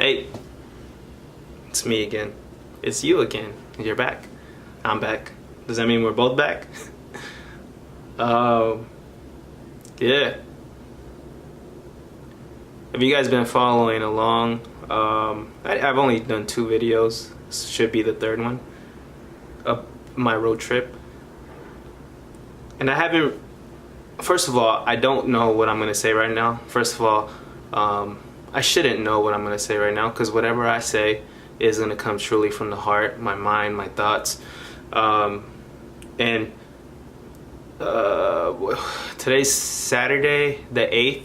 Hey, it's me again. It's you again. You're back. I'm back. Does that mean we're both back? Yeah. Have you guys been following along? I've only done 2 videos. This should be the 3rd one of my road trip. And I haven't, first of all, I don't know what I'm going to say right now. First of all, I shouldn't know what I'm going to say right now, because whatever I say is going to come truly from the heart, my mind, my thoughts. Today's Saturday, the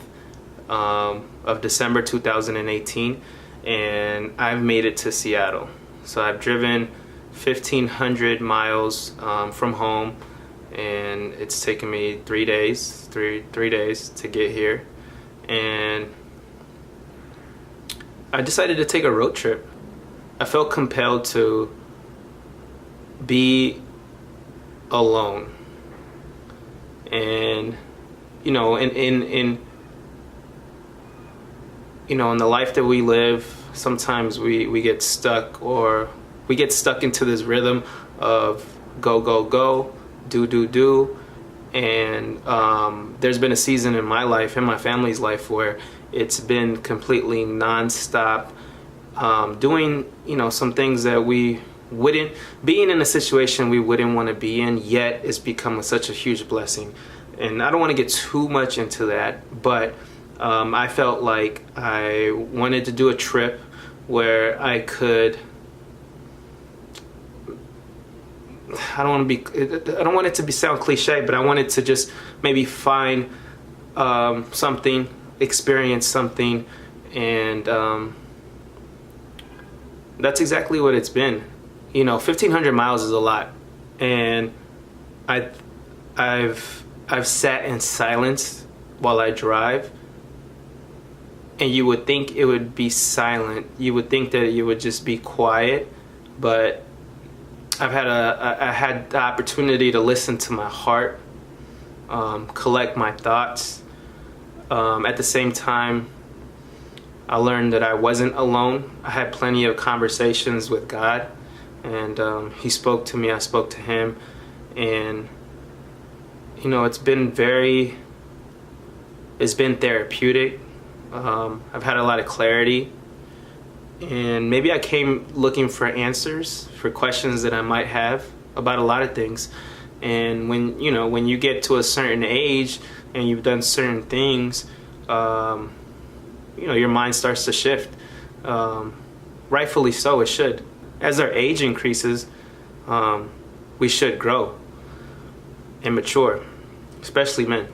8th of December 2018, and I've made it to Seattle. So I've driven 1,500 miles from home, and it's taken me 3 days to get here. And I decided to take a road trip. I felt compelled to be alone. And in the life that we live, sometimes we get stuck, or we get stuck into this rhythm of go, go, go, do. And there's been a season in my life, in my family's life, where it's been completely non-stop, doing some things that we wouldn't, being in a situation we wouldn't want to be in, yet it's become such a huge blessing. And I don't want to get too much into that, but I felt like I wanted to do a trip where I could, I don't want it to sound cliche, but I wanted to just maybe find something, experience something, and that's exactly what it's been. 1,500 miles is a lot, and I've sat in silence while I drive, and you would think it would be silent. You would think that it would just be quiet, but I had the opportunity to listen to my heart, collect my thoughts. At the same time, I learned that I wasn't alone. I had plenty of conversations with God, and He spoke to me, I spoke to Him, and it's been therapeutic. I've had a lot of clarity, and maybe I came looking for answers for questions that I might have about a lot of things. And when you get to a certain age and you've done certain things, your mind starts to shift. Rightfully so, it should. As our age increases, we should grow and mature, especially men.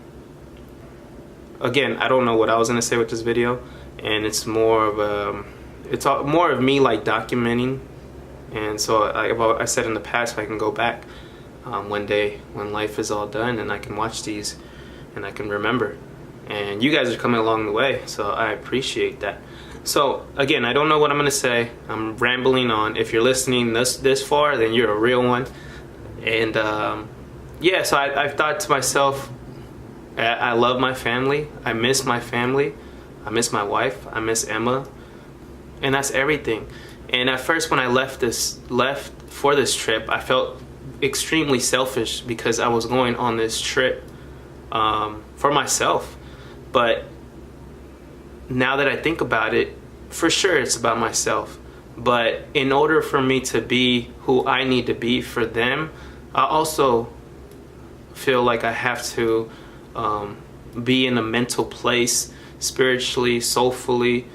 Again, I don't know what I was gonna say with this video, and it's more of me like documenting. And so I said in the past, if I can go back one day when life is all done, and I can watch these and I can remember. And you guys are coming along the way, so I appreciate that. So again, I don't know what I'm gonna say. I'm rambling on. If you're listening this far, then you're a real one. And yeah, so I've thought to myself, I love my family. I miss my family. I miss my wife. I miss Emma, and that's everything. And at first, when I left for this trip, I felt extremely selfish, because I was going on this trip for myself. But now that I think about it, for sure it's about myself. But in order for me to be who I need to be for them, I also feel like I have to be in a mental place, spiritually, soulfully,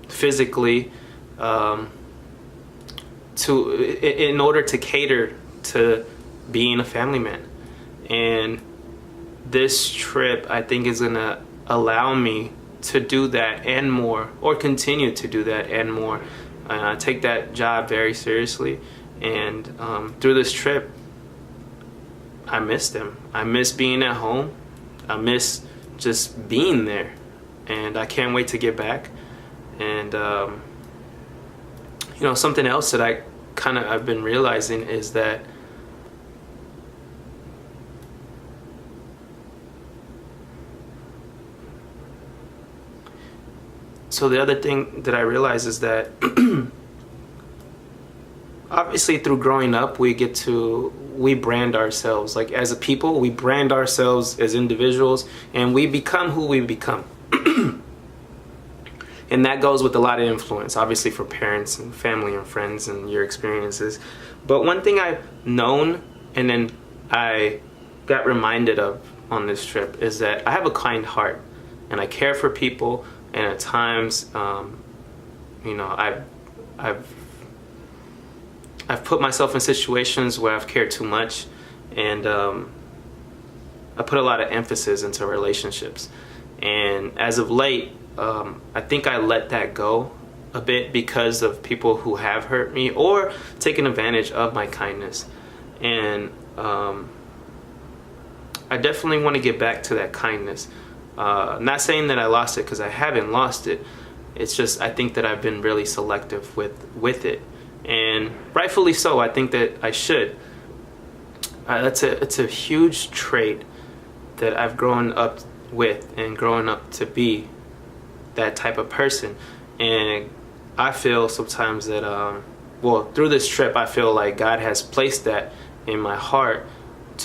physically, in order to cater to being a family man. And this trip, I think, is gonna allow me to do that and more, or continue to do that and more. I take that job very seriously, and through this trip, I miss them. I miss being at home. I miss just being there, and I can't wait to get back. And something else that I've been realizing is that So the other thing that I realized is that obviously through growing up, we brand ourselves. Like as a people, we brand ourselves as individuals, and we become who we become. And that goes with a lot of influence, obviously, for parents and family and friends and your experiences. But one thing I've known, and then I got reminded of on this trip, is that I have a kind heart and I care for people. And at times, I've put myself in situations where I've cared too much, and I put a lot of emphasis into relationships. And as of late, I think I let that go a bit because of people who have hurt me or taken advantage of my kindness. And I definitely want to get back to that kindness. Not saying that I lost it, because I haven't lost it. It's just I think that I've been really selective with it, and rightfully so. I think that I should. It's a huge trait that I've grown up with and grown up to be that type of person. And I feel sometimes that through this trip, I feel like God has placed that in my heart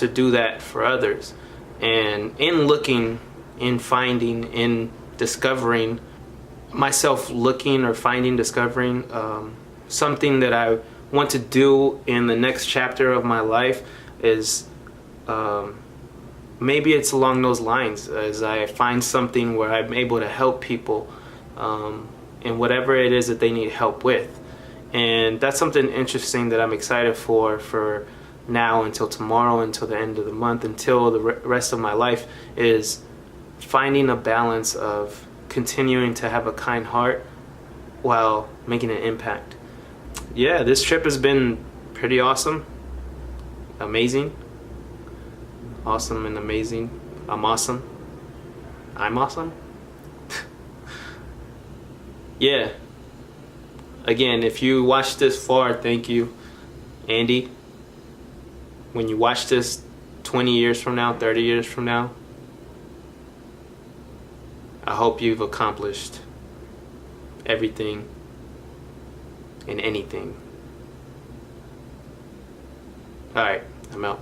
to do that for others. And in looking, in finding, in discovering myself, discovering something that I want to do in the next chapter of my life is maybe it's along those lines, as I find something where I'm able to help people in whatever it is that they need help with. And that's something interesting that I'm excited for now until tomorrow, until the end of the month, until the rest of my life, is finding a balance of continuing to have a kind heart while making an impact. Yeah, this trip has been pretty awesome. Amazing. Awesome and amazing. I'm awesome. I'm awesome. Yeah. Again, if you watched this far, thank you, Andy. When you watch this 20 years from now, 30 years from now, I hope you've accomplished everything and anything. All right, I'm out.